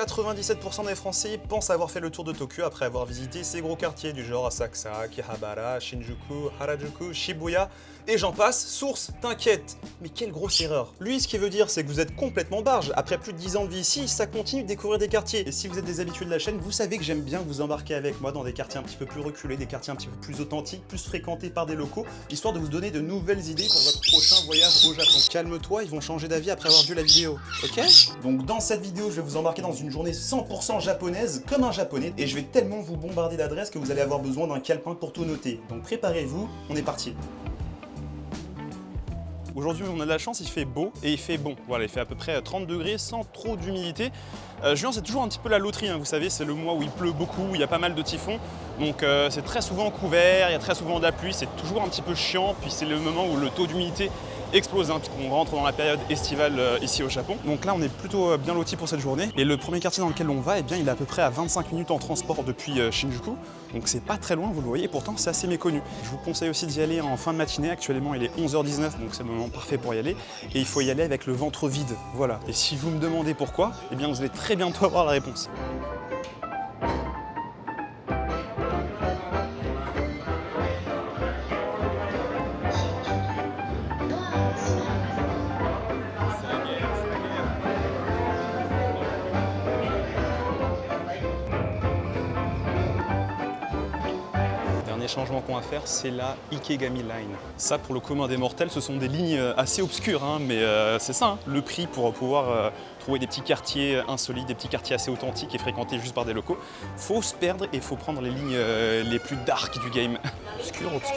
97% des Français pensent avoir fait le tour de Tokyo après avoir visité ces gros quartiers du genre Asakusa, Akihabara, Shinjuku, Harajuku, Shibuya, et j'en passe. Source, t'inquiète, mais quelle grosse erreur. Lui, ce qu'il veut dire, c'est que vous êtes complètement barge. Après plus de 10 ans de vie ici, ça continue de découvrir des quartiers. Et si vous êtes des habitués de la chaîne, vous savez que j'aime bien vous embarquer avec moi dans des quartiers un petit peu plus reculés, des quartiers un petit peu plus authentiques, plus fréquentés par des locaux, histoire de vous donner de nouvelles idées pour votre prochain voyage au Japon. Calme-toi, ils vont changer d'avis après avoir vu la vidéo, ok? Donc dans cette vidéo, je vais vous embarquer dans une journée 100% japonaise, comme un japonais, et je vais tellement vous bombarder d'adresses que vous allez avoir besoin d'un calepin pour tout noter. Donc préparez-vous, on est parti. Aujourd'hui, on a de la chance, il fait beau et il fait bon. Voilà, il fait à peu près 30 degrés sans trop d'humidité. Juin, c'est toujours un petit peu la loterie, hein, vous savez, c'est le mois où il pleut beaucoup, où il y a pas mal de typhons. Donc c'est très souvent couvert, il y a très souvent de la pluie, c'est toujours un petit peu chiant. Puis c'est le moment où le taux d'humidité explose, hein, puisqu'on rentre dans la période estivale ici au Japon. Donc là, on est plutôt bien loti pour cette journée. Et le premier quartier dans lequel on va, eh bien, il est à peu près à 25 minutes en transport depuis Shinjuku. Donc c'est pas très loin, vous le voyez, et pourtant c'est assez méconnu. Je vous conseille aussi d'y aller en fin de matinée. Actuellement, il est 11h19, donc c'est le moment parfait pour y aller. Et il faut y aller avec le ventre vide, voilà. Et si vous me demandez pourquoi, eh bien, vous allez très bientôt avoir la réponse. Changement qu'on va faire, c'est la Ikegami Line. Ça, pour le commun des mortels, ce sont des lignes assez obscures, hein, mais c'est ça, hein, le prix pour pouvoir trouver des petits quartiers insolites, des petits quartiers assez authentiques et fréquentés juste par des locaux. Faut se perdre et faut prendre les lignes les plus dark du game.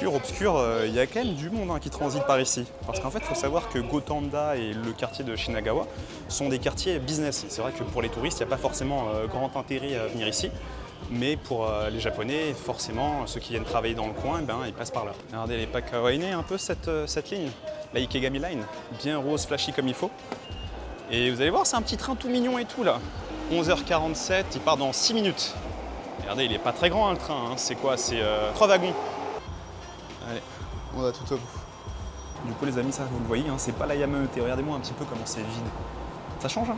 Obscur, il y a quand même du monde, hein, qui transite par ici. Parce qu'en fait, il faut savoir que Gotanda et le quartier de Shinagawa sont des quartiers business. C'est vrai que pour les touristes, il n'y a pas forcément grand intérêt à venir ici. Mais pour les Japonais, forcément, ceux qui viennent travailler dans le coin, ben, ils passent par là. Regardez, elle est pas kawaii un peu cette ligne, la Ikegami Line, bien rose, flashy comme il faut. Et vous allez voir, c'est un petit train tout mignon et tout là. 11h47, il part dans 6 minutes. Regardez, il est pas très grand, hein, le train, hein. C'est quoi? C'est 3 wagons. Allez, on va tout au bout. Du coup les amis, ça vous le voyez, hein, c'est pas la Yamaute. Regardez-moi un petit peu comment c'est vide. Ça change, hein.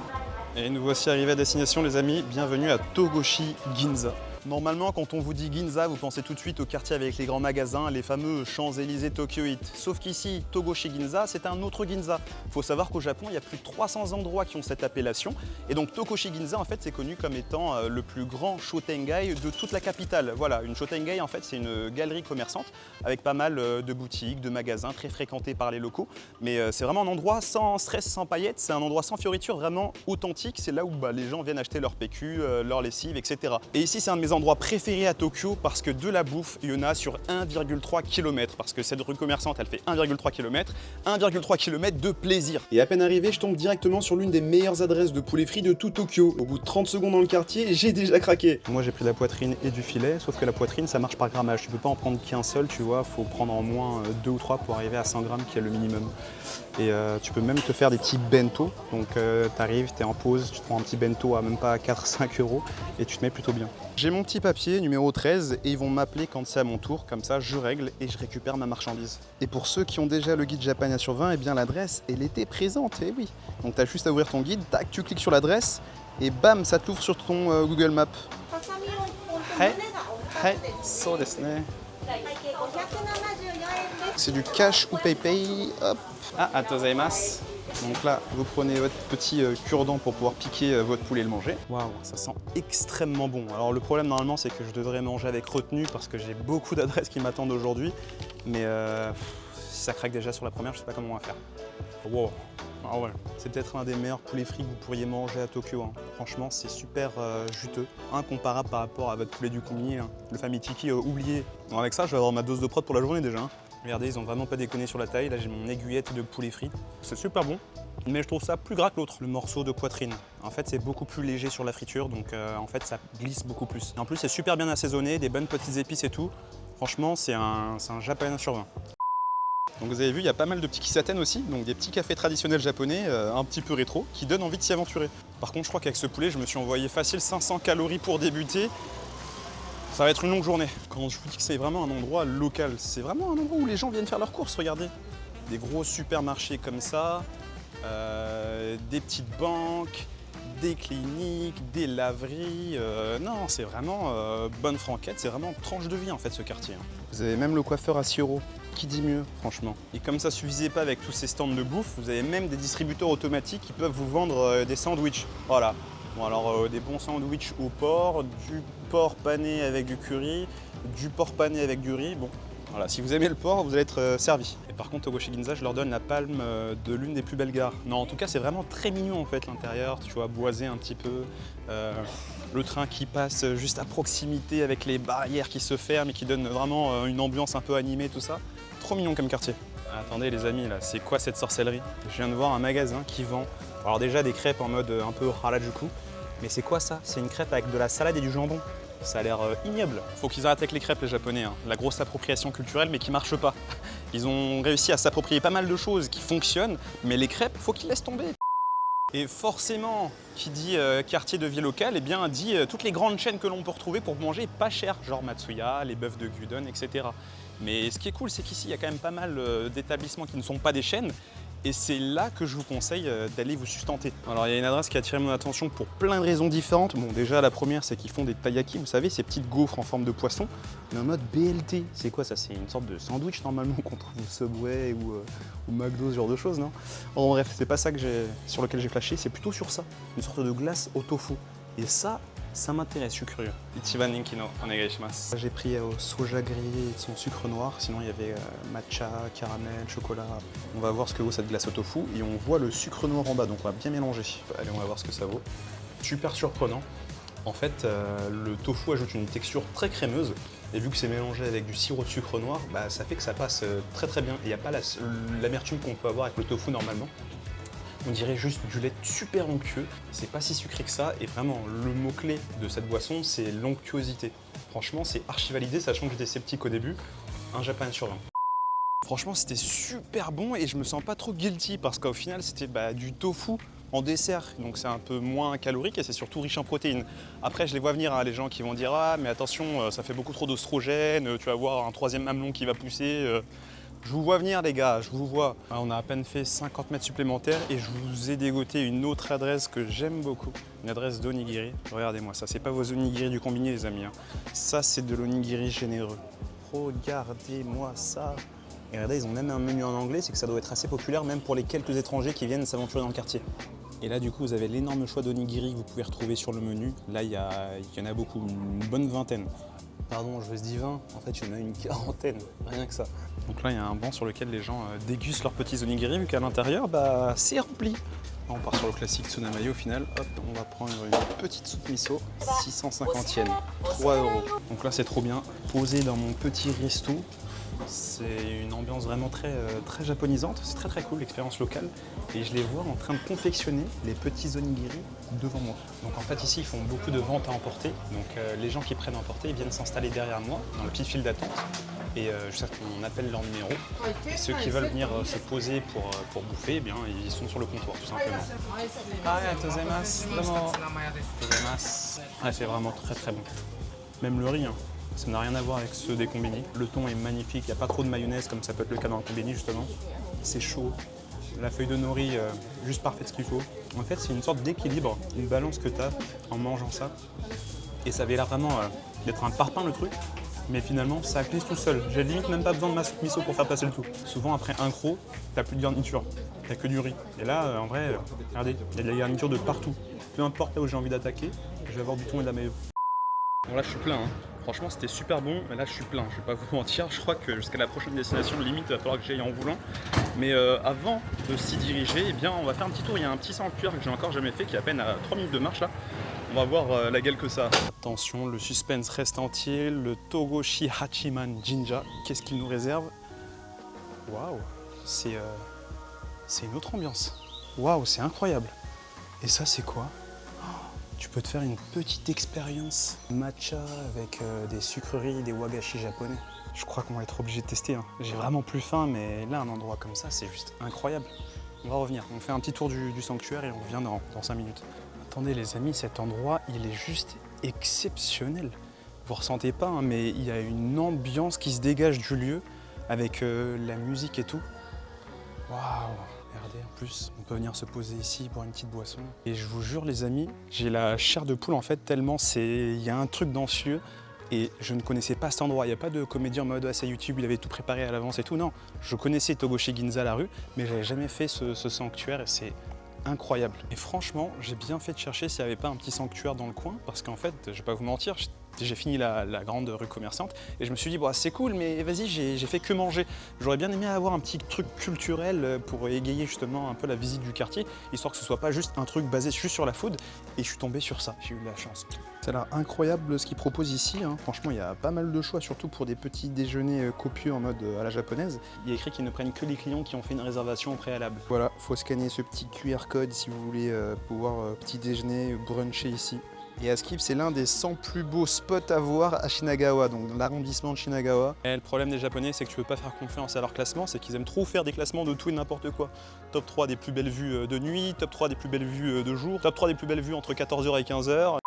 Et nous voici arrivés à destination les amis, bienvenue à Togoshi Ginza. Normalement, quand on vous dit Ginza, vous pensez tout de suite au quartier avec les grands magasins, les fameux Champs-Élysées Tokyoite. Sauf qu'ici, Togoshi Ginza, c'est un autre Ginza. Il faut savoir qu'au Japon, il y a plus de 300 endroits qui ont cette appellation. Et donc Togoshi Ginza, en fait, c'est connu comme étant le plus grand shotengai de toute la capitale. Voilà, une shotengai, en fait, c'est une galerie commerçante avec pas mal de boutiques, de magasins, très fréquentés par les locaux. Mais c'est vraiment un endroit sans stress, sans paillettes. C'est un endroit sans fioriture, vraiment authentique. C'est là où les gens viennent acheter leur PQ, leur lessive, etc. Et ici, c'est un de mes endroits préférés à Tokyo parce que de la bouffe, il y en a sur 1,3 km. Parce que cette rue commerçante, elle fait 1,3 km. 1,3 km de plaisir. Et à peine arrivé, je tombe directement sur l'une des meilleures adresses de poulet frit de tout Tokyo. Au bout de 30 secondes dans le quartier, j'ai déjà craqué. Moi, j'ai pris la poitrine et du filet, sauf que la poitrine, ça marche par grammage. Tu peux pas en prendre qu'un seul, tu vois. Faut prendre en moins 2 ou 3 pour arriver à 100 grammes, qui est le minimum. Et tu peux même te faire des petits bento. Donc t'arrives, t'es en pause, tu te prends un petit bento à même pas 4-5 euros et tu te mets plutôt bien. J'ai mon petit papier numéro 13 et ils vont m'appeler quand c'est à mon tour, comme ça je règle et je récupère ma marchandise. Et pour ceux qui ont déjà le guide Japania sur 20, eh bien l'adresse elle était présente, et oui. Donc t'as juste à ouvrir ton guide, tac, tu cliques sur l'adresse et bam, ça t'ouvre sur ton Google Maps. So desu ne. C'est du cash ou PayPay, hop. Ah, atozaimasu. Donc là, vous prenez votre petit cure-dent pour pouvoir piquer votre poulet et le manger. Waouh, ça sent extrêmement bon. Alors le problème normalement, c'est que je devrais manger avec retenue parce que j'ai beaucoup d'adresses qui m'attendent aujourd'hui. Mais si ça craque déjà sur la première, je sais pas comment on va faire. Wow. Ah ouais. C'est peut-être un des meilleurs poulets frits que vous pourriez manger à Tokyo, hein. Franchement, c'est super juteux, incomparable par rapport à votre poulet du combini, hein. Le famitiki oublié. Bon, avec ça, je vais avoir ma dose de prod pour la journée déjà, hein. Regardez, ils ont vraiment pas déconné sur la taille. Là, j'ai mon aiguillette de poulet frit. C'est super bon, mais je trouve ça plus gras que l'autre, le morceau de poitrine. En fait, c'est beaucoup plus léger sur la friture, donc en fait, ça glisse beaucoup plus. Et en plus, c'est super bien assaisonné, des bonnes petites épices et tout. Franchement, c'est un Japonais sur 20. Donc vous avez vu, il y a pas mal de petits kisaten aussi, donc des petits cafés traditionnels japonais, un petit peu rétro, qui donnent envie de s'y aventurer. Par contre, je crois qu'avec ce poulet, je me suis envoyé facile 500 calories pour débuter. Ça va être une longue journée. Quand je vous dis que c'est vraiment un endroit local, c'est vraiment un endroit où les gens viennent faire leurs courses, regardez. Des gros supermarchés comme ça, des petites banques, des cliniques, des laveries. Non, c'est vraiment bonne franquette, c'est vraiment tranche de vie en fait ce quartier. Vous avez même le coiffeur à Siro. Qui dit mieux, franchement. Et comme ça suffisait pas avec tous ces stands de bouffe, vous avez même des distributeurs automatiques qui peuvent vous vendre des sandwichs. Voilà. Bon alors des bons sandwichs au porc, du porc pané avec du curry, du porc pané avec du riz. Bon, voilà, si vous aimez le porc, vous allez être servi. Et par contre, au Togoshi Ginza, je leur donne la palme de l'une des plus belles gares. Non, en tout cas, c'est vraiment très mignon en fait l'intérieur, tu vois, boisé un petit peu. Le train qui passe juste à proximité avec les barrières qui se ferment et qui donnent vraiment une ambiance un peu animée, tout ça. Trop mignon comme quartier. Attendez les amis, là, c'est quoi cette sorcellerie? Je viens de voir un magasin qui vend, alors déjà des crêpes en mode un peu harajuku, mais c'est quoi ça? C'est une crêpe avec de la salade et du jambon. Ça a l'air ignoble. Faut qu'ils arrêtent avec les crêpes les japonais, hein. La grosse appropriation culturelle mais qui marche pas. Ils ont réussi à s'approprier pas mal de choses qui fonctionnent, mais les crêpes, faut qu'ils laissent tomber. Et forcément, qui dit quartier de vie locale, eh bien dit toutes les grandes chaînes que l'on peut retrouver pour manger pas cher, genre Matsuya, les bœufs de Gyudon, etc. Mais ce qui est cool, c'est qu'ici, il y a quand même pas mal d'établissements qui ne sont pas des chaînes. Et c'est là que je vous conseille d'aller vous sustenter. Alors il y a une adresse qui a attiré mon attention pour plein de raisons différentes. Bon déjà la première c'est qu'ils font des taiyaki, vous savez, ces petites gaufres en forme de poisson, mais en mode BLT. C'est quoi ça? C'est une sorte de sandwich normalement qu'on trouve au Subway ou McDo, ce genre de choses, non? En bref, c'est pas ça sur lequel j'ai flashé, c'est plutôt sur ça. Une sorte de glace au tofu. Et ça m'intéresse, je suis curieux. Ichiban Ninki no onegai shimasu. J'ai pris au soja grillé et son sucre noir, sinon il y avait matcha, caramel, chocolat. On va voir ce que vaut cette glace au tofu et on voit le sucre noir en bas, donc on va bien mélanger. Allez, on va voir ce que ça vaut. Super surprenant. En fait, le tofu ajoute une texture très crémeuse et vu que c'est mélangé avec du sirop de sucre noir, bah, ça fait que ça passe très très bien. Il n'y a pas l'amertume qu'on peut avoir avec le tofu normalement. On dirait juste du lait super onctueux, c'est pas si sucré que ça, et vraiment, le mot-clé de cette boisson, c'est l'onctuosité. Franchement, c'est archi validé, sachant que j'étais sceptique au début, un Japan sur 20. Franchement, c'était super bon et je me sens pas trop guilty, parce qu'au final, c'était du tofu en dessert, donc c'est un peu moins calorique et c'est surtout riche en protéines. Après, je les vois venir, hein, les gens qui vont dire « Ah, mais attention, ça fait beaucoup trop d'oestrogène, tu vas voir un troisième mamelon qui va pousser. » Je vous vois venir les gars, je vous vois. On a à peine fait 50 mètres supplémentaires et je vous ai dégoté une autre adresse que j'aime beaucoup. Une adresse d'onigiri. Regardez-moi ça, c'est pas vos onigiri du combiné les amis. Hein. Ça c'est de l'onigiri généreux. Regardez-moi ça. Et regardez, ils ont même un menu en anglais, c'est que ça doit être assez populaire même pour les quelques étrangers qui viennent s'aventurer dans le quartier. Et là du coup vous avez l'énorme choix d'onigiri que vous pouvez retrouver sur le menu. Là il y en a beaucoup, une bonne vingtaine. Pardon, je dis 20, en fait il y en a une quarantaine, rien que ça. Donc là il y a un banc sur lequel les gens dégustent leurs petits onigiri, vu qu'à l'intérieur, c'est rempli. On part sur le classique Tsunamayo au final. Hop, on va prendre une petite soupe miso, 650 yens, 3 €. Donc là c'est trop bien, posé dans mon petit resto. C'est une ambiance vraiment très japonisante, c'est très très cool l'expérience locale. Et je les vois en train de confectionner les petits onigiri devant moi. Donc en fait ici ils font beaucoup de ventes à emporter. Donc les gens qui prennent à emporter ils viennent s'installer derrière moi dans le petit file d'attente. Et jusqu'à ce qu'on appelle leur numéro. Et ceux qui veulent venir se poser pour bouffer, eh bien ils sont sur le comptoir tout simplement. Tozaimasu. Tozaimasu. Ah, c'est vraiment très très bon. Même le riz, hein. Ça n'a rien à voir avec ceux des combini. Le thon est magnifique, il n'y a pas trop de mayonnaise comme ça peut être le cas dans le combini justement. C'est chaud, la feuille de nori juste parfaite ce qu'il faut. En fait c'est une sorte d'équilibre, une balance que tu as en mangeant ça. Et ça avait l'air vraiment d'être un parpaing le truc, mais finalement ça glisse tout seul. J'ai limite même pas besoin de ma soupe miso pour faire passer le tout. Souvent après un croc, t'as plus de garniture, t'as que du riz. Et là en vrai, regardez, il y a de la garniture de partout. Peu importe là où j'ai envie d'attaquer, je vais avoir du thon et de la mayo. Bon là je suis plein, hein. Franchement c'était super bon, mais là je suis plein, je vais pas vous mentir, je crois que jusqu'à la prochaine destination, limite il va falloir que j'aille en roulant. Mais avant de s'y diriger, eh bien on va faire un petit tour, il y a un petit sanctuaire que j'ai encore jamais fait qui est à peine à 3 minutes de marche là. On va voir la gueule que ça a. Attention, le suspense reste entier, le Togoshi Hachiman Jinja, qu'est-ce qu'il nous réserve? Waouh, c'est une autre ambiance. Waouh, c'est incroyable. Et ça c'est quoi? Tu peux te faire une petite expérience matcha avec des sucreries, des wagashi japonais. Je crois qu'on va être obligé de tester. Hein. J'ai vraiment plus faim, mais là, un endroit comme ça, c'est juste incroyable. On va revenir. On fait un petit tour du sanctuaire et on revient dans 5 minutes. Attendez les amis, cet endroit, il est juste exceptionnel. Vous ressentez pas, hein, mais il y a une ambiance qui se dégage du lieu avec la musique et tout. Waouh! Regardez, en plus, on peut venir se poser ici, boire une petite boisson. Et je vous jure, les amis, j'ai la chair de poule en fait, tellement il y a un truc dans ce lieu. Et je ne connaissais pas cet endroit. Il n'y a pas de comédien en mode à sa YouTube, il avait tout préparé à l'avance et tout. Non, je connaissais Togoshi Ginza, la rue, mais j'avais jamais fait ce sanctuaire et c'est incroyable. Et franchement, j'ai bien fait de chercher s'il n'y avait pas un petit sanctuaire dans le coin, parce qu'en fait, je vais pas vous mentir, j'ai fini la grande rue commerçante et je me suis dit, bon, c'est cool, mais vas-y, j'ai fait que manger. J'aurais bien aimé avoir un petit truc culturel pour égayer justement un peu la visite du quartier, histoire que ce soit pas juste un truc basé juste sur la food. Et je suis tombé sur ça, j'ai eu de la chance. Ça a l'air incroyable ce qu'ils proposent ici, hein. Franchement, il y a pas mal de choix, surtout pour des petits déjeuners copieux en mode à la japonaise. Il y a écrit qu'ils ne prennent que les clients qui ont fait une réservation au préalable. Voilà, faut scanner ce petit QR code si vous voulez pouvoir petit déjeuner, bruncher ici. Et à Skip, c'est l'un des 100 plus beaux spots à voir à Shinagawa, donc dans l'arrondissement de Shinagawa. Et le problème des Japonais, c'est que tu peux pas faire confiance à leur classement, c'est qu'ils aiment trop faire des classements de tout et n'importe quoi. Top 3 des plus belles vues de nuit, top 3 des plus belles vues de jour, top 3 des plus belles vues entre 14h et 15h.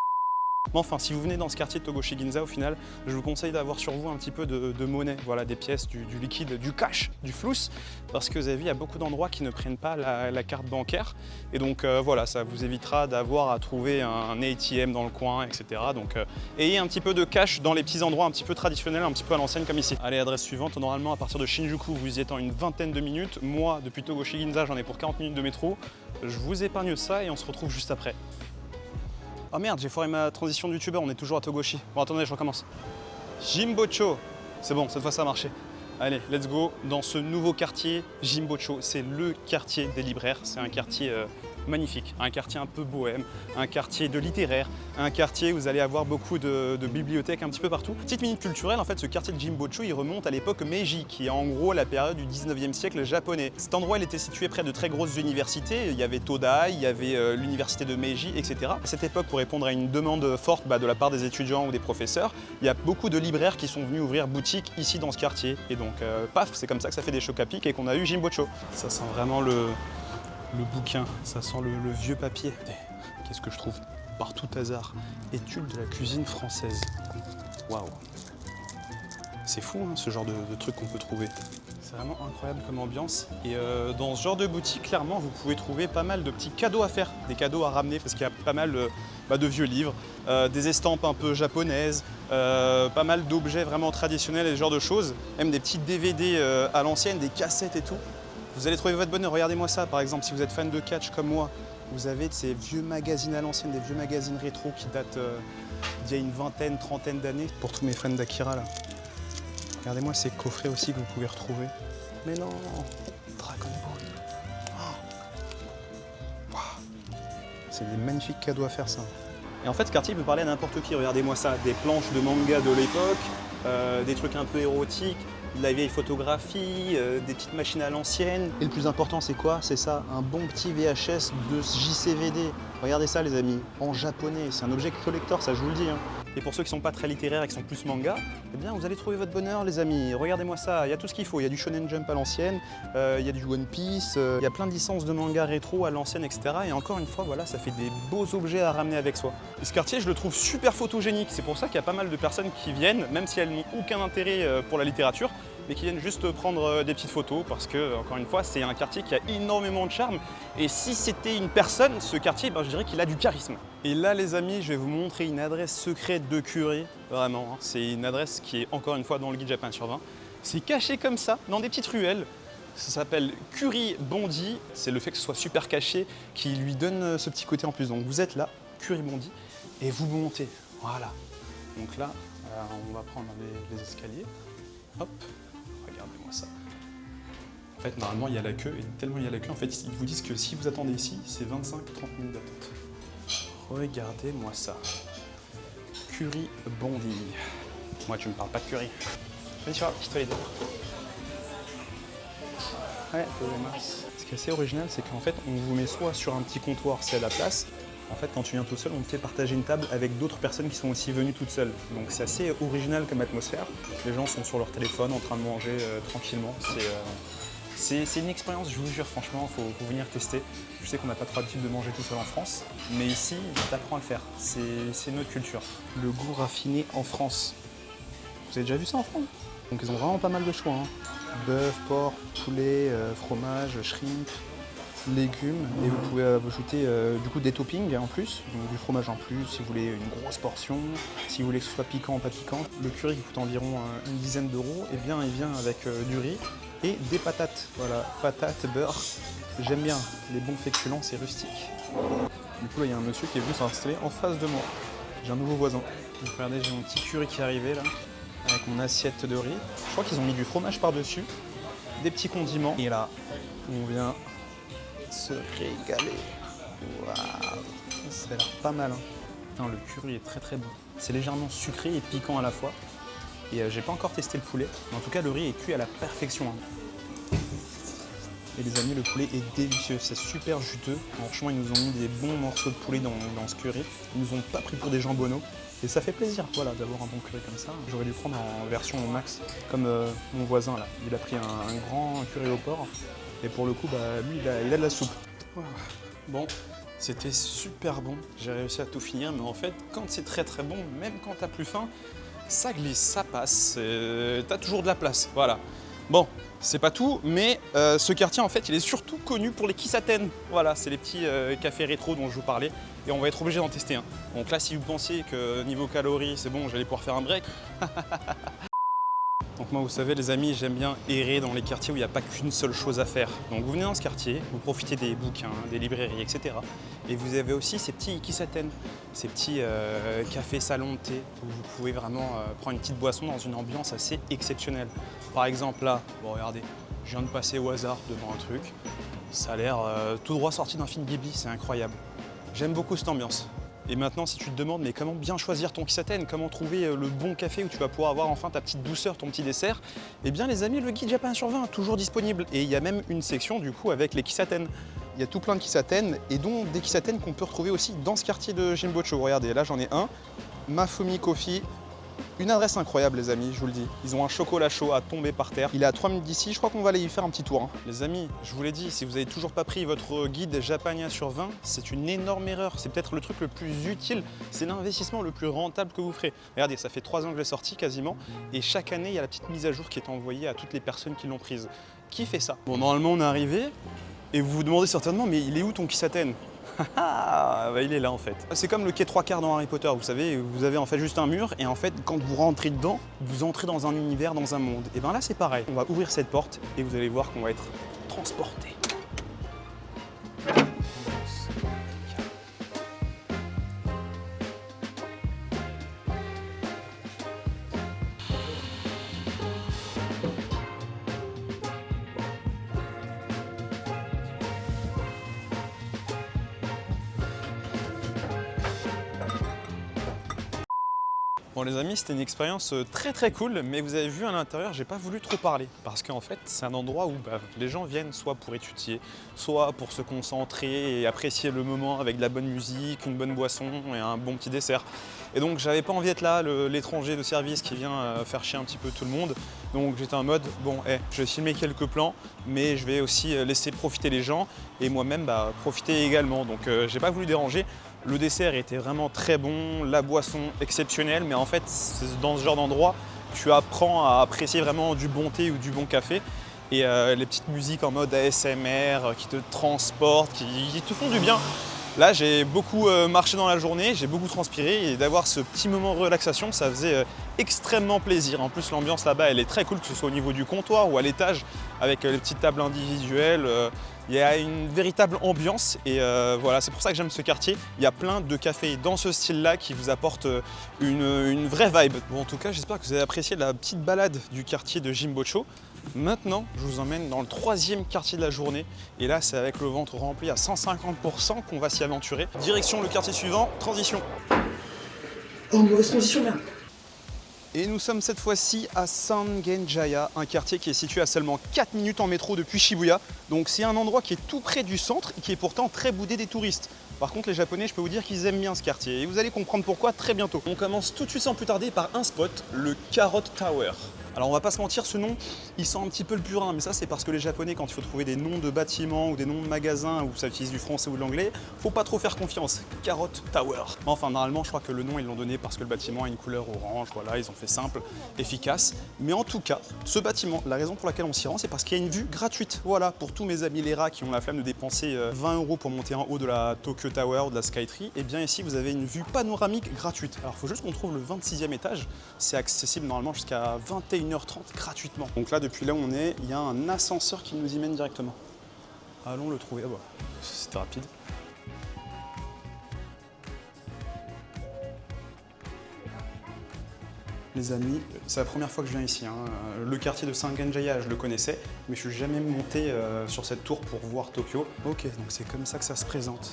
Mais enfin, si vous venez dans ce quartier de Togoshi Ginza, au final, je vous conseille d'avoir sur vous un petit peu de monnaie, voilà, des pièces, du liquide, du cash, du flous, parce que vous avez vu, il y a beaucoup d'endroits qui ne prennent pas la carte bancaire. Et donc voilà, ça vous évitera d'avoir à trouver un ATM dans le coin, etc. Donc ayez un petit peu de cash dans les petits endroits un petit peu traditionnels, un petit peu à l'ancienne comme ici. Allez, adresse suivante, normalement à partir de Shinjuku, vous y êtes en une vingtaine de minutes. Moi, depuis Togoshi Ginza, j'en ai pour 40 minutes de métro. Je vous épargne ça et on se retrouve juste après. Oh merde, j'ai foiré ma transition de youtubeur, on est toujours à Togoshi. Bon, attendez, je recommence. Jimbocho. C'est bon, cette fois ça a marché. Allez, let's go dans ce nouveau quartier, Jimbocho. C'est le quartier des libraires, c'est un quartier magnifique, un quartier un peu bohème, un quartier de littéraire, un quartier où vous allez avoir beaucoup de bibliothèques un petit peu partout. Petite minute culturelle, en fait, ce quartier de Jimbocho, il remonte à l'époque Meiji, qui est en gros la période du 19e siècle japonais. Cet endroit, il était situé près de très grosses universités. Il y avait Todai, il y avait l'université de Meiji, etc. À cette époque, pour répondre à une demande forte de la part des étudiants ou des professeurs, il y a beaucoup de libraires qui sont venus ouvrir boutique ici dans ce quartier. Et donc, paf, c'est comme ça que ça fait des chocs à pic et qu'on a eu Jimbocho. Ça sent vraiment le bouquin, ça sent le vieux papier. Qu'est-ce que je trouve par tout hasard? Études de la cuisine française. Waouh! C'est fou, hein, ce genre de truc qu'on peut trouver. C'est vraiment incroyable comme ambiance. Et dans ce genre de boutique, clairement, vous pouvez trouver pas mal de petits cadeaux à faire, des cadeaux à ramener, parce qu'il y a pas mal de vieux livres, des estampes un peu japonaises, pas mal d'objets vraiment traditionnels et ce genre de choses, même des petits DVD à l'ancienne, des cassettes et tout. Vous allez trouver votre bonheur. Regardez-moi ça, par exemple, si vous êtes fan de catch comme moi, vous avez de ces vieux magazines à l'ancienne, des vieux magazines rétro qui datent d'il y a une vingtaine, trentaine d'années. Pour tous mes fans d'Akira, là. Regardez-moi ces coffrets aussi que vous pouvez retrouver. Mais non, Dragon Ball. Oh. Wow. C'est des magnifiques cadeaux à faire, ça. Et en fait, ce quartier peut parler à n'importe qui. Regardez-moi ça, des planches de manga de l'époque, des trucs un peu érotiques, de la vieille photographie, des petites machines à l'ancienne. Et le plus important, c'est quoi? C'est ça, un bon petit VHS de JCVD. Regardez ça, les amis, en japonais. C'est un objet collector, ça je vous le dis, hein. Et pour ceux qui sont pas très littéraires et qui sont plus manga, eh bien, vous allez trouver votre bonheur, les amis. Regardez-moi ça, il y a tout ce qu'il faut. Il y a du Shonen Jump à l'ancienne, il y a du One Piece, il y a plein de licences de manga rétro à l'ancienne, etc. Et encore une fois, voilà, ça fait des beaux objets à ramener avec soi. Et ce quartier, je le trouve super photogénique. C'est pour ça qu'il y a pas mal de personnes qui viennent, même si elles n'ont aucun intérêt pour la littérature, mais qui viennent juste prendre des petites photos parce que, encore une fois, c'est un quartier qui a énormément de charme. Et si c'était une personne, ce quartier, ben, je dirais qu'il a du charisme. Et là, les amis, je vais vous montrer une adresse secrète de curry. Vraiment, hein. C'est une adresse qui est, encore une fois, dans le guide Japan sur 20. C'est caché comme ça, dans des petites ruelles. Ça s'appelle Curry Bondi. C'est le fait que ce soit super caché qui lui donne ce petit côté en plus. Donc vous êtes là, Curry Bondi, et vous montez. Voilà. Donc là, on va prendre les escaliers. Hop. Regardez-moi ça. En fait, normalement, il y a la queue, et tellement il y a la queue, en fait, ils vous disent que si vous attendez ici, c'est 25-30 minutes d'attente. Regardez-moi ça. Curry Bondi. Moi, tu me parles pas de curry. Bien sûr, je les deux. Ouais, ce qui est assez original, c'est qu'en fait, on vous met soit sur un petit comptoir, c'est à la place. En fait, quand tu viens tout seul, on te fait partager une table avec d'autres personnes qui sont aussi venues toutes seules. Donc c'est assez original comme atmosphère. Les gens sont sur leur téléphone en train de manger tranquillement. C'est une expérience, je vous jure, franchement, il faut venir tester. Je sais qu'on n'a pas trop l'habitude de manger tout seul en France, mais ici, tu apprends à le faire. C'est notre culture. Le goût raffiné en France. Vous avez déjà vu ça en France? Donc ils ont vraiment pas mal de choix, hein. Bœuf, porc, poulet, fromage, shrimp. légumes et vous pouvez ajouter du coup des toppings en plus, donc du fromage en plus si vous voulez une grosse portion, si vous voulez que ce soit piquant ou pas piquant. Le curry qui coûte environ une dizaine d'euros, et bien il vient avec du riz et des patates. Voilà, patates, beurre. J'aime bien les bons féculents, c'est rustique. Du coup là il y a un monsieur qui est venu s'installer en face de moi. J'ai un nouveau voisin. Donc, regardez, j'ai mon petit curry qui est arrivé là, avec mon assiette de riz. Je crois qu'ils ont mis du fromage par-dessus, des petits condiments. Et là, on vient se régaler. Waouh, ça a l'air pas mal. Hein. Putain, le curry est très très bon. C'est légèrement sucré et piquant à la fois. Et j'ai pas encore testé le poulet. Mais en tout cas, le riz est cuit à la perfection. Hein. Et les amis, le poulet est délicieux, c'est super juteux. Franchement, ils nous ont mis des bons morceaux de poulet dans ce curry. Ils nous ont pas pris pour des jambonneaux. Et ça fait plaisir, voilà, d'avoir un bon curry comme ça. J'aurais dû prendre en version max, comme mon voisin là. Il a pris un grand curry au porc. Et pour le coup, bah, lui, il a de la soupe. Voilà. Bon, c'était super bon. J'ai réussi à tout finir. Mais en fait, quand c'est très très bon, même quand t'as plus faim, ça glisse, ça passe. T'as toujours de la place, voilà. Bon, c'est pas tout, mais ce quartier, en fait, il est surtout connu pour les Kissaten. Voilà, c'est les petits cafés rétro dont je vous parlais. Et on va être obligé d'en tester un. Donc là, si vous pensiez que niveau calories, c'est bon, j'allais pouvoir faire un break. Donc moi, vous savez, les amis, j'aime bien errer dans les quartiers où il n'y a pas qu'une seule chose à faire. Donc vous venez dans ce quartier, vous profitez des bouquins, des librairies, etc. Et vous avez aussi ces petits Kissaten, ces petits cafés salons de thé, où vous pouvez vraiment prendre une petite boisson dans une ambiance assez exceptionnelle. Par exemple là, bon regardez, je viens de passer au hasard devant un truc. Ça a l'air tout droit sorti d'un film Ghibli, c'est incroyable. J'aime beaucoup cette ambiance. Et maintenant, si tu te demandes mais comment bien choisir ton Kissaten, comment trouver le bon café où tu vas pouvoir avoir enfin ta petite douceur, ton petit dessert, eh bien les amis, le guide Japan sur 20 toujours disponible. Et il y a même une section du coup avec les Kissaten. Il y a tout plein de Kissaten et dont des Kissaten qu'on peut retrouver aussi dans ce quartier de Jinbocho. Regardez, là j'en ai un, Mafumi Coffee. Une adresse incroyable les amis, je vous le dis. Ils ont un chocolat chaud à tomber par terre. Il est à 3 minutes d'ici, je crois qu'on va aller y faire un petit tour. Hein. Les amis, je vous l'ai dit, si vous n'avez toujours pas pris votre guide Japania sur 20, c'est une énorme erreur. C'est peut-être le truc le plus utile, c'est l'investissement le plus rentable que vous ferez. Regardez, ça fait 3 ans que je l'ai sorti quasiment. Et chaque année, il y a la petite mise à jour qui est envoyée à toutes les personnes qui l'ont prise. Qui fait ça? Bon, normalement on est arrivé et vous vous demandez certainement, mais il est où ton Kissaten? Ah, bah il est là en fait. C'est comme le quai 3/4 dans Harry Potter, vous savez, vous avez en fait juste un mur et en fait quand vous rentrez dedans, vous entrez dans un univers, dans un monde. Et bien là c'est pareil, on va ouvrir cette porte et vous allez voir qu'on va être transporté. Bon les amis, c'était une expérience très très cool, mais vous avez vu à l'intérieur, j'ai pas voulu trop parler parce qu'en fait c'est un endroit où les gens viennent soit pour étudier, soit pour se concentrer et apprécier le moment avec de la bonne musique, une bonne boisson et un bon petit dessert. Et donc j'avais pas envie d'être là, l'étranger de service qui vient faire chier un petit peu tout le monde. Donc j'étais en mode, bon, je vais filmer quelques plans, mais je vais aussi laisser profiter les gens et moi-même profiter également. Donc j'ai pas voulu déranger. Le dessert était vraiment très bon, la boisson exceptionnelle, mais en fait, dans ce genre d'endroit, tu apprends à apprécier vraiment du bon thé ou du bon café. Et les petites musiques en mode ASMR qui te transportent, qui te font du bien. Là, j'ai beaucoup marché dans la journée, j'ai beaucoup transpiré et d'avoir ce petit moment de relaxation, ça faisait extrêmement plaisir. En plus, l'ambiance là-bas, elle est très cool, que ce soit au niveau du comptoir ou à l'étage, avec les petites tables individuelles. Il y a une véritable ambiance et voilà, c'est pour ça que j'aime ce quartier. Il y a plein de cafés dans ce style-là qui vous apportent une vraie vibe. Bon, en tout cas, j'espère que vous avez apprécié la petite balade du quartier de Jinbocho. Maintenant, je vous emmène dans le 3e quartier de la journée. Et là, c'est avec le ventre rempli à 150% qu'on va s'y aventurer. Direction le quartier suivant, transition. Oh, mauvaise transition, merde. Et nous sommes cette fois-ci à Sangenjaya, un quartier qui est situé à seulement 4 minutes en métro depuis Shibuya. Donc c'est un endroit qui est tout près du centre et qui est pourtant très boudé des touristes. Par contre, les Japonais, je peux vous dire qu'ils aiment bien ce quartier. Et vous allez comprendre pourquoi très bientôt. On commence tout de suite sans plus tarder par un spot, le Carrot Tower. Alors on va pas se mentir, ce nom, il sent un petit peu le purin, mais ça c'est parce que les Japonais, quand il faut trouver des noms de bâtiments ou des noms de magasins où ça utilise du français ou de l'anglais, faut pas trop faire confiance. Carrot Tower. Enfin, normalement, je crois que le nom, ils l'ont donné parce que le bâtiment a une couleur orange, voilà, ils ont fait simple, efficace. Mais en tout cas, ce bâtiment, la raison pour laquelle on s'y rend, c'est parce qu'il y a une vue gratuite. Voilà, pour tous mes amis les rats qui ont la flemme de dépenser 20 € pour monter en haut de la Tokyo Tower ou de la Skytree, et bien ici, vous avez une vue panoramique gratuite. Alors, il faut juste qu'on trouve le 26e étage. C'est accessible normalement jusqu'à 21h30 gratuitement. Donc là, depuis là où on est, il y a un ascenseur qui nous y mène directement. Allons le trouver. Ah bah, c'était rapide. Les amis, c'est la première fois que je viens ici. Le quartier de Sangenjaya, je le connaissais, mais je suis jamais monté sur cette tour pour voir Tokyo. Ok, donc c'est comme ça que ça se présente.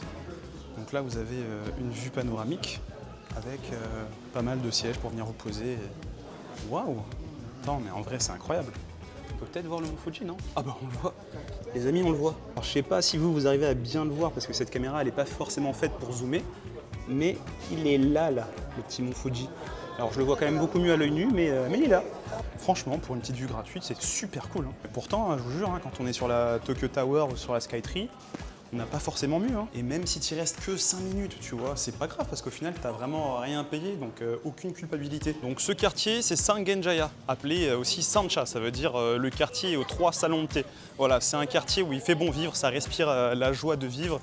Donc là, vous avez une vue panoramique avec pas mal de sièges pour venir vous poser. Waouh! Attends, mais en vrai, c'est incroyable. On peut peut-être voir le mont Fuji, non? Ah bah on le voit. Les amis, on le voit. Alors je sais pas si vous arrivez à bien le voir parce que cette caméra, elle n'est pas forcément faite pour zoomer, mais il est là, le petit mont Fuji. Alors je le vois quand même beaucoup mieux à l'œil nu, mais il est là. Franchement, pour une petite vue gratuite, c'est super cool. Pourtant, je vous jure, quand on est sur la Tokyo Tower ou sur la Skytree, on n'a pas forcément mieux. Et même si tu restes que 5 minutes, tu vois, c'est pas grave parce qu'au final, tu n'as vraiment rien payé, donc aucune culpabilité. Donc ce quartier, c'est Sangenjaya, appelé aussi Sancha, ça veut dire le quartier aux 3 salons de thé. Voilà, c'est un quartier où il fait bon vivre, ça respire la joie de vivre.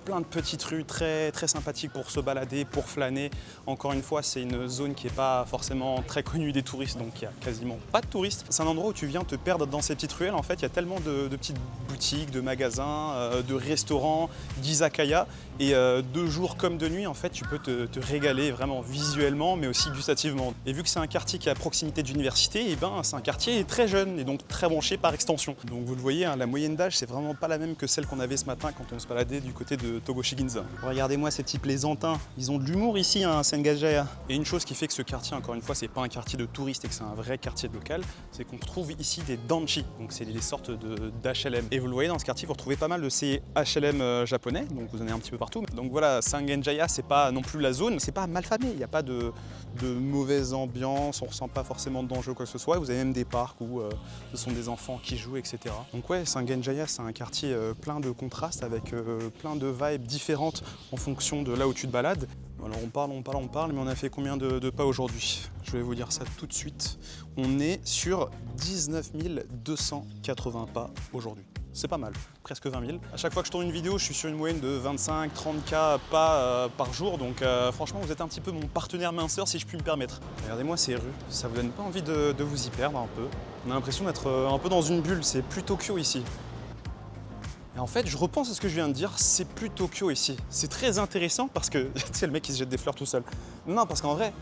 Plein de petites rues très, très sympathiques pour se balader, pour flâner. Encore une fois, c'est une zone qui n'est pas forcément très connue des touristes, donc il n'y a quasiment pas de touristes. C'est un endroit où tu viens te perdre dans ces petites ruelles. En fait, il y a tellement de petites boutiques, de magasins, de restaurants, d'izakaya. Et de jour comme de nuit, en fait, tu peux te régaler vraiment visuellement, mais aussi gustativement. Et vu que c'est un quartier qui est à proximité d'université, et ben, c'est un quartier très jeune et donc très branché par extension. Donc vous le voyez, la moyenne d'âge, c'est vraiment pas la même que celle qu'on avait ce matin quand on se baladait du côté de Togoshi-Ginza. Regardez-moi ces petits plaisantins, ils ont de l'humour ici à Sangenjaya. Et une chose qui fait que ce quartier, encore une fois, c'est pas un quartier de touristes et que c'est un vrai quartier local, c'est qu'on trouve ici des danchi, donc c'est des sortes d'HLM. Et vous le voyez dans ce quartier, vous retrouvez pas mal de ces HLM japonais, donc vous en avez un petit peu partout. Donc voilà, Sangenjaya, c'est pas non plus la zone, c'est pas mal famé, il n'y a pas de mauvaise ambiance, on ressent pas forcément de danger ou quoi que ce soit. Vous avez même des parcs où ce sont des enfants qui jouent, etc. Donc ouais, Sangenjaya, c'est un quartier plein de contrastes avec plein de vibes différentes en fonction de là où tu te balades. Alors on parle, mais on a fait combien de pas aujourd'hui? Je vais vous dire ça tout de suite. On est sur 19 280 pas aujourd'hui. C'est pas mal, presque 20 000. À chaque fois que je tourne une vidéo, je suis sur une moyenne de 25-30K pas par jour. Donc franchement, vous êtes un petit peu mon partenaire minceur si je puis me permettre. Regardez-moi ces rues, ça vous donne pas envie de vous y perdre un peu? On a l'impression d'être un peu dans une bulle, c'est plus Tokyo ici. Et en fait, je repense à ce que je viens de dire, c'est plus Tokyo ici. C'est très intéressant parce que, tu sais, le mec qui se jette des fleurs tout seul. Non, parce qu'en vrai,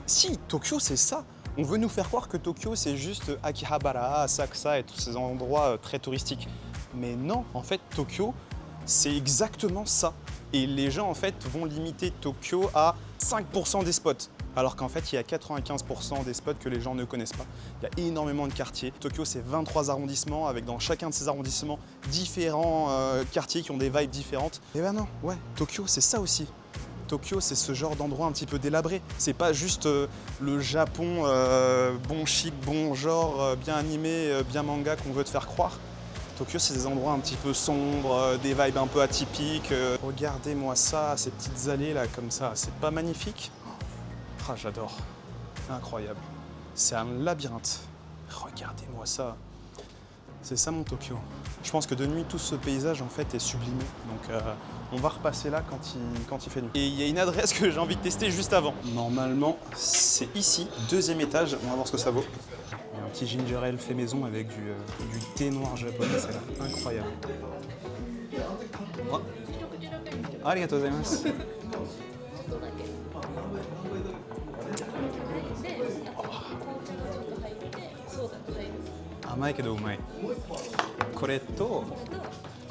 si, Tokyo c'est ça. On veut nous faire croire que Tokyo c'est juste Akihabara, Asakusa et tous ces endroits très touristiques. Mais non, en fait, Tokyo, c'est exactement ça. Et les gens, en fait, vont limiter Tokyo à 5% des spots. Alors qu'en fait, il y a 95% des spots que les gens ne connaissent pas. Il y a énormément de quartiers. Tokyo, c'est 23 arrondissements, avec dans chacun de ces arrondissements différents quartiers qui ont des vibes différentes. Et ben non, ouais, Tokyo, c'est ça aussi. Tokyo, c'est ce genre d'endroit un petit peu délabré. C'est pas juste le Japon bon chic, bon genre, bien animé, bien manga qu'on veut te faire croire. Tokyo, c'est des endroits un petit peu sombres, des vibes un peu atypiques. Regardez-moi ça, ces petites allées là comme ça, c'est pas magnifique? Ah, j'adore, incroyable. C'est un labyrinthe. Regardez-moi ça. C'est ça mon Tokyo. Je pense que de nuit, tout ce paysage en fait est sublimé. Donc on va repasser là quand il fait nuit. Et il y a une adresse que j'ai envie de tester juste avant. Normalement, c'est ici, 2e étage. On va voir ce que ça vaut. Il y a un petit ginger ale fait maison avec du thé noir japonais. C'est là, incroyable. Oh. Arigatou gozaimasu. 甘いけどうまい。これと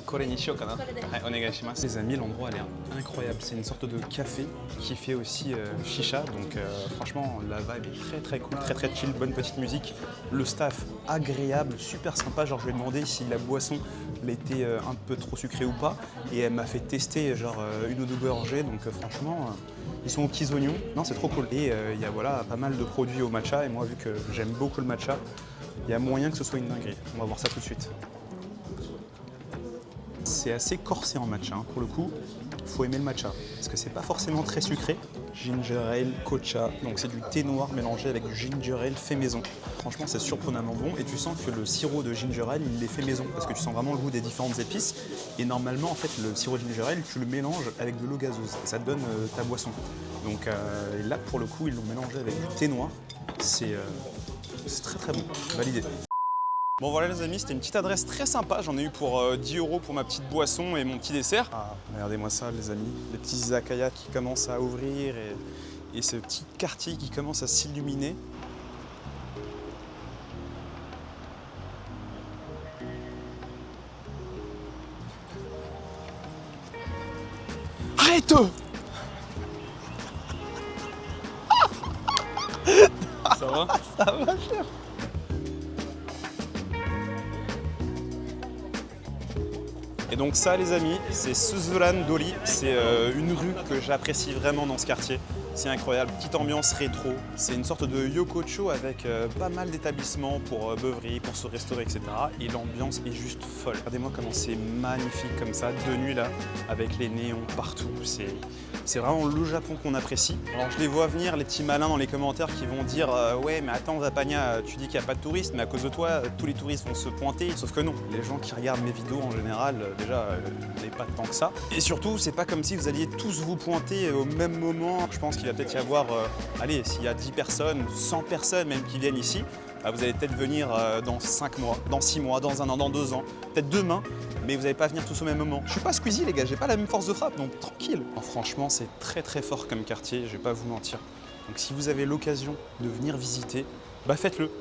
これにしようかな。はい、お願いします。Les amis, l'endroit a l'air incroyable. C'est une sorte de café qui fait aussi chicha. Donc franchement, la vibe est très très cool, très très chill, bonne petite musique. Le staff agréable, super sympa. Genre je lui ai demandé si la boisson était un peu trop sucrée ou pas, et elle m'a fait tester genre une ou deux gorgées. Donc franchement, Ils sont aux petits oignons. Non, c'est trop cool. Et il y a voilà, pas mal de produits au matcha. Et moi, vu que j'aime beaucoup le matcha, il y a moyen que ce soit une dinguerie. On va voir ça tout de suite. C'est assez corsé en matcha. Hein. Pour le coup, il faut aimer le matcha. Parce que c'est pas forcément très sucré. Ginger ale, kocha. Donc c'est du thé noir mélangé avec du ginger ale fait maison. Franchement, c'est surprenamment bon. Et tu sens que le sirop de ginger ale, il est fait maison. Parce que tu sens vraiment le goût des différentes épices. Et normalement, en fait, le sirop de ginger ale, tu le mélanges avec de l'eau gazeuse. Et ça te donne ta boisson. Donc là, pour le coup, ils l'ont mélangé avec du thé noir. C'est très très bon. Validé. Bon voilà les amis, c'était une petite adresse très sympa, j'en ai eu pour 10 € pour ma petite boisson et mon petit dessert. Ah, regardez-moi ça les amis, les petits izakaya qui commencent à ouvrir et ce petit quartier qui commence à s'illuminer. Arrête! Ça va? Ça va cher. Et donc ça les amis, c'est Suzzulan Doli, c'est une rue que j'apprécie vraiment dans ce quartier. C'est incroyable, petite ambiance rétro, c'est une sorte de yokocho avec pas mal d'établissements pour beuverie, pour se restaurer, etc. Et l'ambiance est juste folle. Regardez-moi comment c'est magnifique comme ça, de nuit là, avec les néons partout. C'est vraiment le Japon qu'on apprécie. Alors je les vois venir, les petits malins dans les commentaires qui vont dire ouais mais attends Zapania, tu dis qu'il n'y a pas de touristes, mais à cause de toi, tous les touristes vont se pointer. Sauf que non, les gens qui regardent mes vidéos en général, déjà, n'est pas tant que ça. Et surtout, c'est pas comme si vous alliez tous vous pointer au même moment. Je pense qu'il va peut-être y avoir, allez, s'il y a 10 personnes, 100 personnes même qui viennent ici, vous allez peut-être venir dans 5 mois, dans 6 mois, dans 1 an, dans 2 ans, peut-être demain, mais vous n'allez pas venir tous au même moment. Je suis pas Squeezie les gars, j'ai pas la même force de frappe, donc tranquille. Alors, franchement, c'est très très fort comme quartier, je vais pas vous mentir. Donc si vous avez l'occasion de venir visiter, bah faites-le.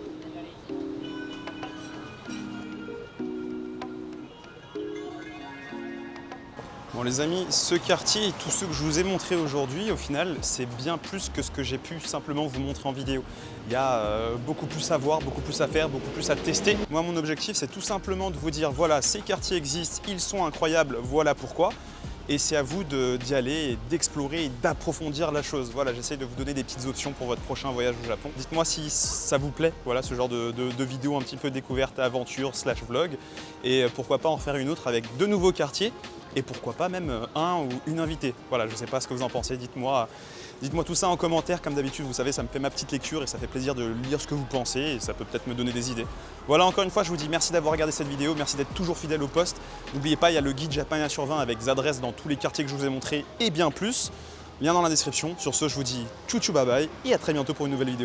Bon les amis, ce quartier et tous ceux que je vous ai montrés aujourd'hui, au final, c'est bien plus que ce que j'ai pu simplement vous montrer en vidéo. Il y a beaucoup plus à voir, beaucoup plus à faire, beaucoup plus à tester. Moi, mon objectif, c'est tout simplement de vous dire, voilà, ces quartiers existent, ils sont incroyables, voilà pourquoi. Et c'est à vous d'y aller, et d'explorer et d'approfondir la chose. Voilà, j'essaie de vous donner des petites options pour votre prochain voyage au Japon. Dites-moi si ça vous plaît, voilà, ce genre de vidéo un petit peu découverte, aventure, / vlog. Et pourquoi pas en faire une autre avec de nouveaux quartiers. Et pourquoi pas même un ou une invitée. Voilà, je ne sais pas ce que vous en pensez, dites-moi tout ça en commentaire. Comme d'habitude, vous savez, ça me fait ma petite lecture et ça fait plaisir de lire ce que vous pensez et ça peut peut-être me donner des idées. Voilà, encore une fois, je vous dis merci d'avoir regardé cette vidéo, merci d'être toujours fidèle au poste. N'oubliez pas, il y a le guide Japania sur 20 avec des adresses dans tous les quartiers que je vous ai montrés et bien plus. Lien dans la description. Sur ce, je vous dis tchou tchou bye bye et à très bientôt pour une nouvelle vidéo.